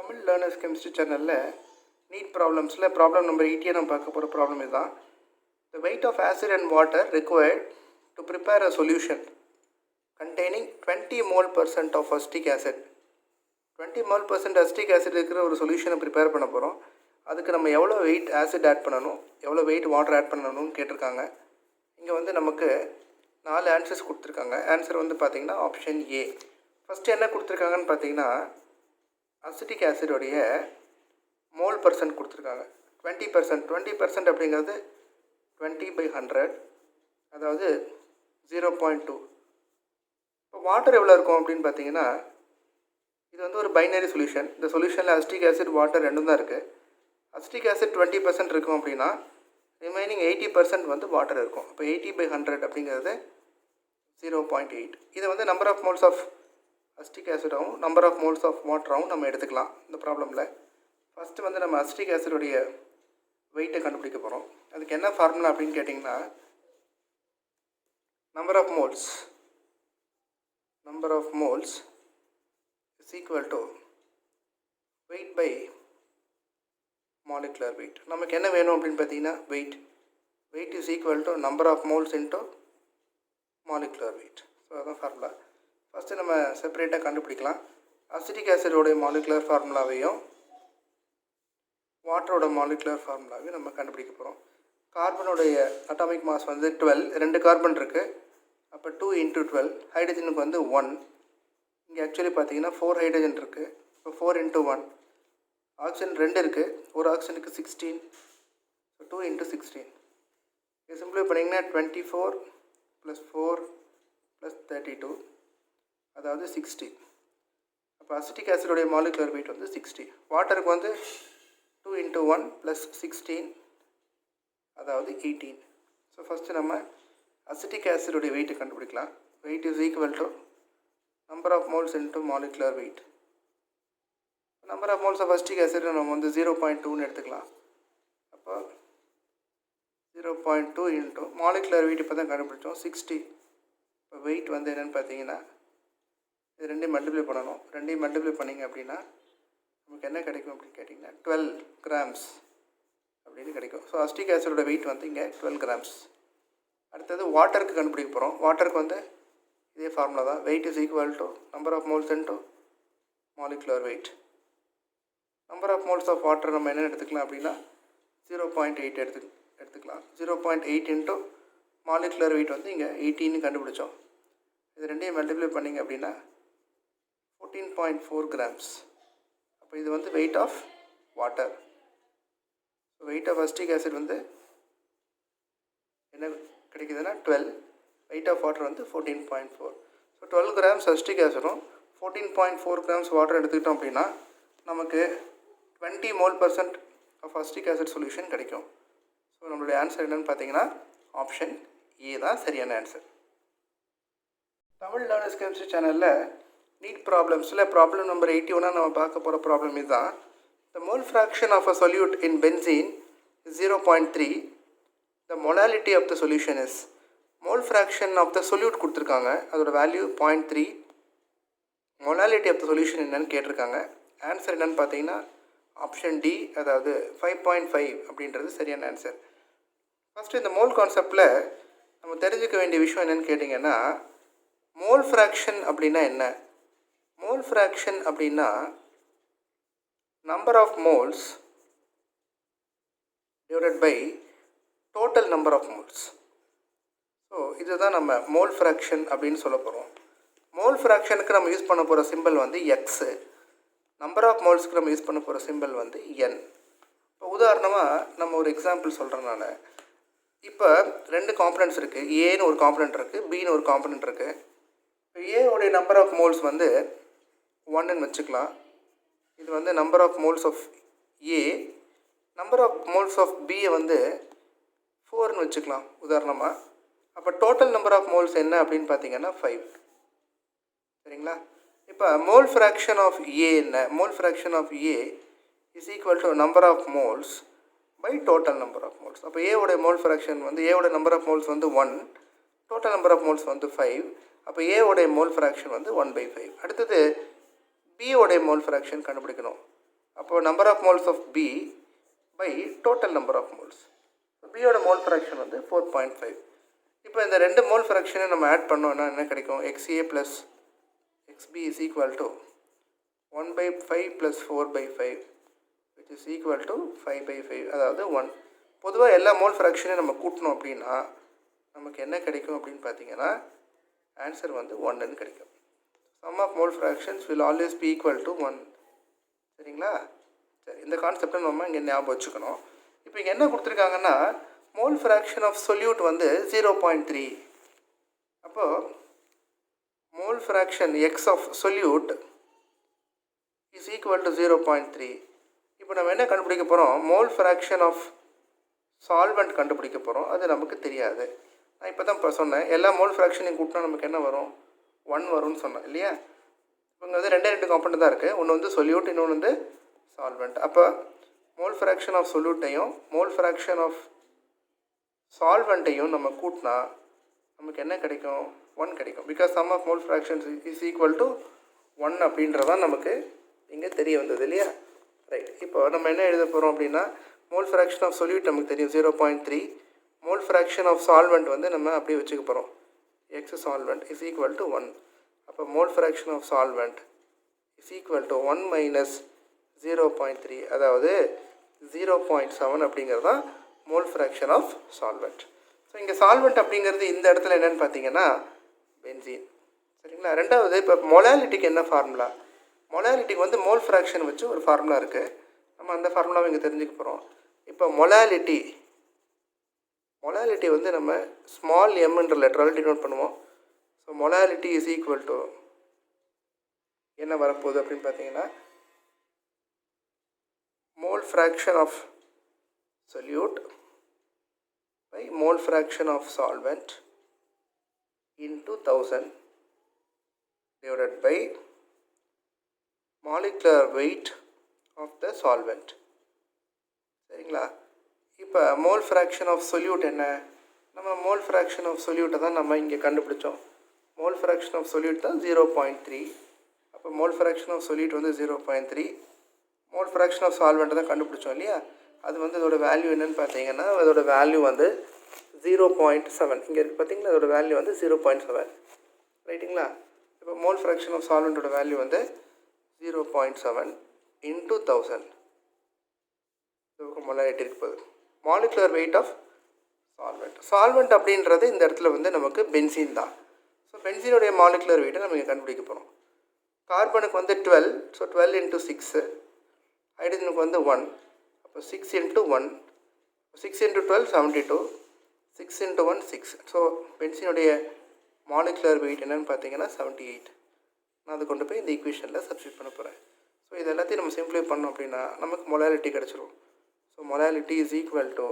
Tamil learners chemistry சேனலில் NEET ப்ராப்ளம்ஸில் problem number 80 நம்ம பார்க்க போகிற ப்ராப்ளம் இதுதான். The weight of acid and water required to prepare a solution containing 20 mole percent of acetic acid. 20 mole percent acetic acid இருக்கிற ஒரு சொல்யூஷனை ப்ரிப்பேர் பண்ண போகிறோம். அதுக்கு நம்ம எவ்வளோ வெயிட் ஆசிட் ஆட் பண்ணணும், எவ்வளோ வெயிட் வாட்டர் ஆட் பண்ணணும்னு கேட்டிருக்காங்க. இங்கே வந்து நமக்கு 4 ஆன்சர்ஸ் கொடுத்துருக்காங்க. ஆன்சர் வந்து பார்த்திங்கன்னா ஆப்ஷன் ஏ. ஃபஸ்ட்டு என்ன கொடுத்துருக்காங்கன்னு பார்த்தீங்கன்னா அசிட்டிக் ஆசிடோடைய மோல் பர்சன்ட் கொடுத்துருக்காங்க 20%. 20% அப்படிங்கிறது 20/100, அதாவது 0.2. இப்போ வாட்டர் எவ்வளோ இருக்கும் அப்படின்னு பார்த்தீங்கன்னா இது வந்து ஒரு பைனரி சொல்யூஷன். இந்த சொல்யூஷனில் அசிட்டிக் ஆசிட் வாட்டர் ரெண்டும் தான் இருக்குது. அசிட்டிக் ஆசிட் 20% இருக்கும் அப்படின்னா ரிமைனிங் 80% வந்து வாட்டர் இருக்கும். இப்போ 80/100 அப்படிங்கிறது 0.8. இதை வந்து number of moles of acetic ஆசிடாகவும் நம்பர் ஆஃப் மோல்ஸ் ஆஃப் வாட்டராகவும் நம்ம எடுத்துக்கலாம் இந்த ப்ராப்ளமில். ஃபஸ்ட்டு வந்து நம்ம அசிட்டிக் ஆசிடோடைய வெயிட்டை கண்டுபிடிக்க போகிறோம். அதுக்கு என்ன ஃபார்முலா அப்படின்னு கேட்டிங்கன்னா number of moles is equal to weight by molecular weight. நமக்கு என்ன வேணும் அப்படின்னு பார்த்தீங்கன்னா weight is equal to number of moles into molecular weight. So அதான் ஃபார்முலா. ஃபஸ்ட்டு நம்ம செப்பரேட்டாக கண்டுபிடிக்கலாம். அசிட்டிக் ஆசிடோடைய மாலிகுலர் ஃபார்முலாவையும் வாட்டரோட மாலிகுலர் ஃபார்முலாவையும் நம்ம கண்டுபிடிக்க போகிறோம். கார்பனுடைய அட்டாமிக் மாஸ் வந்து 12, 2 கார்பன் இருக்குது. அப்போ 2 × 12. ஹைட்ரஜனுக்கு வந்து 1. இங்கே ஆக்சுவலி பார்த்தீங்கன்னா 4 ஹைட்ரஜன் இருக்குது. இப்போ 4 × 1. ஆக்சிஜன் 2 இருக்குது. ஒரு ஆக்சிஜனுக்கு 16. ஸோ 2 × 16. இது சிம்பிளை பண்ணிங்கன்னா 24 + 4 + 32, அதாவது 60. அப்போ அசிட்டிக் ஆசிடோடைய மாலிகுலர் வெயிட் வந்து 60. வாட்டருக்கு வந்து 2 × 1 + 16, அதாவது 18. ஸோ ஃபஸ்ட்டு நம்ம அசிட்டிக் ஆசிடோடைய வெயிட்டை கண்டுபிடிக்கலாம். Weight is equal to number of moles into molecular weight. Number of moles of acetic acid நம்ம வந்து 0.2ன்னு எடுத்துக்கலாம். அப்போ 0.2 இன்ட்டு மாலிகுலர் வெயிட் இப்போ தான் கண்டுபிடிச்சோம் 60. இப்போ வெயிட் வந்து என்னென்னு பார்த்தீங்கன்னா இது ரெண்டையும் மல்டிப்ளை பண்ணணும். ரெண்டையும் மல்டிப்ளை பண்ணிங்க அப்படின்னா நமக்கு என்ன கிடைக்கும் அப்படின்னு கேட்டிங்கன்னா 12 grams அப்படின்னு கிடைக்கும். ஸோ அசிட்டிக் ஆசிடோட வெயிட் வந்து இங்கே 12 grams. அடுத்தது வாட்டருக்கு கண்டுபிடிக்க போகிறோம். வாட்டருக்கு வந்து இதே ஃபார்முலா தான். Weight is equal to number of moles into molecular weight. Number of moles of water நம்ம என்ன எடுத்துக்கலாம் அப்படின்னா 0.8 எடுத்துக்கலாம். 0.8 இன்ட்டு மாலிகுலர் வெயிட் வந்து இங்கே 18 கண்டுபிடிச்சோம். இது ரெண்டையும் மல்டிப்ளை பண்ணிங்க அப்படின்னா 14.4 grams. அப்போ இது வந்து weight of water. Weight of acetic acid வந்து என்ன கிடைக்குதுன்னா 12. வெயிட் ஆஃப் வாட்டர் வந்து 14.4. ஸோ 12 grams அசிட்டிக் ஆசிடும் 14.4 grams வாட்டர் எடுத்துக்கிட்டோம் அப்படின்னா நமக்கு 20 mole% of acetic acid solution கிடைக்கும். ஸோ நம்மளுடைய ஆன்சர் என்னென்னு பார்த்தீங்கன்னா ஆப்ஷன் ஏ தான் சரியான ஆன்சர். தமிழ் லேர்னர்ஸ் கெமிஸ்ட்ரி சேனலில் நீட் ப்ராப்ளம்ஸில் ப்ராப்ளம் நம்பர் 81 நம்ம பார்க்க போகிற ப்ராப்ளம் இதுதான். The mole fraction of a solute in benzene is 0.3. The molality of the solution is. Mole fraction of the solute கொடுத்துருக்காங்க, அதோட value 0.3. Molality of the solution என்னென்னு கேட்டிருக்காங்க. ஆன்சர் என்னென்னு பார்த்தீங்கன்னா ஆப்ஷன் டி, அதாவது 5.5 அப்படின்றது சரியான ஆன்சர். ஃபஸ்ட்டு இந்த மோல் கான்செப்டில் நம்ம தெரிஞ்சுக்க வேண்டிய விஷயம் என்னென்னு கேட்டிங்கன்னா மோல் ஃப்ராக்ஷன் அப்படின்னா என்ன? மோல் ஃப்ராக்ஷன் அப்படின்னா number of moles divided by total number of moles. So இதுதான் நம்ம மோல் ஃப்ராக்ஷன் அப்படின்னு சொல்ல போகிறோம். மோல் ஃப்ராக்ஷனுக்கு நம்ம யூஸ் பண்ண போகிற சிம்பிள் வந்து எக்ஸு. நம்பர் ஆஃப் மோல்ஸ்க்கு நம்ம யூஸ் பண்ண போகிற சிம்பிள் வந்து என். இப்போ உதாரணமாக நம்ம ஒரு எக்ஸாம்பிள் சொல்கிறனால இப்போ 2 காம்பனன்ட்ஸ் இருக்குது. ஏன்னு ஒரு காம்பனன்ட் இருக்குது, பின்னு ஒரு காம்பனன்ட் இருக்குது. இப்போ ஏவுடைய நம்பர் ஆஃப் மோல்ஸ் வந்து 1ன்னு வச்சுக்கலாம். இது வந்து number of moles of A. Number of moles of பியை வந்து 4ன்னு வச்சுக்கலாம் உதாரணமாக. அப்போ டோட்டல் நம்பர் ஆஃப் மோல்ஸ் என்ன அப்படின்னு பார்த்தீங்கன்னா 5. சரிங்களா? இப்போ மோல் ஃப்ராக்ஷன் ஆஃப் ஏ என்ன? Mole fraction of A is equal to number of moles by total number of moles. அப்போ ஏவுடைய மோல் ஃப்ராக்ஷன் வந்து ஏவோட நம்பர் ஆஃப் மோல்ஸ் வந்து 1, டோட்டல் நம்பர் ஆஃப் மோல்ஸ் வந்து 5. அப்போ ஏவோடைய மோல் ஃப்ராக்ஷன் வந்து 1/5. அடுத்தது பியோடைய மோல் ஃப்ராக்ஷன் கண்டுபிடிக்கணும். அப்போது number of moles of B by total number of moles. பியோட மோல் ஃப்ராக்ஷன் வந்து 4.5. இப்போ இந்த ரெண்டு மோல் ஃப்ராக்ஷனை நம்ம ஆட் பண்ணோன்னா என்ன கிடைக்கும்? XA plus XB is equal to 1/5 plus 4/5 which is equal to 5/5, அதாவது 1. பொதுவாக எல்லா மோல் ஃப்ராக்ஷனையும் நம்ம கூட்டணும் அப்படின்னா நமக்கு என்ன கிடைக்கும் அப்படின்னு பார்த்தீங்கன்னா ஆன்சர் வந்து 1ன்னு கிடைக்கும். Sum of mole fractions will always be equal to 1. சரிங்களா? சரி, இந்த கான்செப்டை நம்ம இங்கே ஞாபகம் வச்சுக்கணும். இப்போ இங்கே என்ன கொடுத்துருக்காங்கன்னா மோல் ஃப்ராக்ஷன் ஆஃப் சொல்யூட் வந்து 0.3. அப்போது mole fraction X of solute is equal to 0.3. இப்போ நம்ம என்ன கண்டுபிடிக்க போகிறோம்? மோல் ஃப்ராக்ஷன் ஆஃப் சால்வெண்ட் கண்டுபிடிக்க போகிறோம். அது நமக்கு தெரியாது. நான் இப்போ தான் சொன்னேன், எல்லா மோல் ஃப்ராக்ஷனையும் கூட்டினா நமக்கு என்ன வரும்? 1 வரும்னு சொன்னேன் இல்லையா? இவங்க வந்து ரெண்டு காம்பவுண்ட் தான் இருக்குது. ஒன்று வந்து சொல்யூட், இன்னொன்று வந்து சால்வெண்ட். அப்போ மோல் ஃப்ராக்ஷன் ஆஃப் சொல்யூட்டையும் மோல் ஃப்ராக்ஷன் ஆஃப் சால்வெண்ட்டையும் நம்ம கூட்டினா நமக்கு என்ன கிடைக்கும்? 1 கிடைக்கும். Because sum of mole fractions is equal to 1 அப்படின்றதான் நமக்கு இங்கே தெரிய வந்தது இல்லையா? ரைட். இப்போ நம்ம என்ன எழுத போகிறோம் அப்படின்னா மோல் ஃப்ராக்ஷன் ஆஃப் சொல்யூட் நமக்கு தெரியும் 0.3. மோல் ஃப்ராக்ஷன் ஆஃப் சால்வெண்ட் வந்து நம்ம அப்படியே வச்சுக்க போகிறோம். X solvent is equal to 1. அப்போ mole fraction of solvent is equal to 1 minus 0.3, அதாவது 0.7 அப்படிங்கிறது தான் mole fraction of solvent. So இங்கே சால்வெண்ட் அப்படிங்கிறது இந்த இடத்துல என்னென்னு பார்த்தீங்கன்னா பென்சீன். சரிங்களா? ரெண்டாவது, இப்போ மொலாலிட்டிக்கு என்ன ஃபார்முலா? மொலாலிட்டிக்கு வந்து மோல் ஃப்ராக்ஷன் வச்சு ஒரு ஃபார்முலா இருக்குது. நம்ம அந்த ஃபார்முலாவை இங்கே தெரிஞ்சுக்க போகிறோம். இப்போ மொலாலிட்டி வந்து நம்ம ஸ்மால் எம்ன்ற லெட்டரால் டினோட் பண்ணுவோம். So molality is equal to என்ன வரப்போகுது அப்படின்னு பார்த்தீங்கன்னா mole fraction of solute by mole fraction of solvent into 1000 divided by molecular weight of the solvent. சரிங்களா? இப்போ மோல் ஃப்ராக்ஷன் ஆஃப் சொல்யூட் என்ன? நம்ம மோல் ஃப்ராக்ஷன் ஆஃப் சொல்யூட்டை தான் நம்ம இங்கே கண்டுபிடிச்சோம். மோல் ஃப்ராக்ஷன் ஆஃப் சொல்யூட் தான் 0.3. அப்போ மோல் ஃப்ராக்ஷன் ஆஃப் சொல்யூட் வந்து 0.3. மோல் ஃப்ராக்ஷன் ஆஃப் சால்வெண்ட்டை தான் கண்டுபிடிச்சோம் இல்லையா? அது வந்து அதோட வேல்யூ என்னென்னு பார்த்தீங்கன்னா அதோட வேல்யூ வந்து 0.7. இங்கே இருக்குது பார்த்தீங்களா? அதோட வேல்யூ வந்து 0.7. ரைட்டுங்களா? இப்போ மோல் ஃப்ராக்ஷன் ஆஃப் சால்வெண்ட்டோட வேல்யூ வந்து 0.7 into 1000. மொலாலிட்டி இருக்கு போகுது. மாலிகுலர் வெயிட் ஆஃப் சால்வெண்ட் அப்படின்றது இந்த இடத்துல வந்து நமக்கு பென்சீன் தான். ஸோ பென்சீனுடைய மாலிகுலர் வெயிட்டை நம்ம இங்கே கண்டுபிடிக்க போகிறோம். கார்பனுக்கு வந்து 12. So 12 into 6. ஹைட்ரஜனுக்கு வந்து 1. அப்போ 6 into 1. 6 into 12 72. 6 into 1 6. So பென்சீனுடைய molecular wait என்னென்னு பார்த்தீங்கன்னா 78. நான் அதை கொண்டு போய் இந்த ஈக்குவேஷனில் சப்ஸ்டியூட் பண்ண போகிறேன். ஸோ இது எல்லாத்தையும் நம்ம சிம்ப்ளை பண்ணோம் அப்படின்னா நமக்கு மொலாலிட்டி கிடச்சிரும். So molality is equal to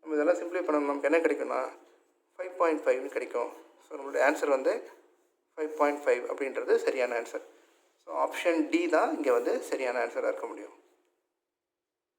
நம்ம இதெல்லாம் சிம்ப்ளை பண்ணணும். நமக்கு என்ன கிடைக்கும்னா 5.5ன்னு கிடைக்கும். ஸோ நம்மளுடைய ஆன்சர் வந்து 5.5 அப்படின்றது சரியான ஆன்சர். ஸோ ஆப்ஷன் டி தான் இங்கே வந்து சரியான ஆன்சராக இருக்க முடியும்.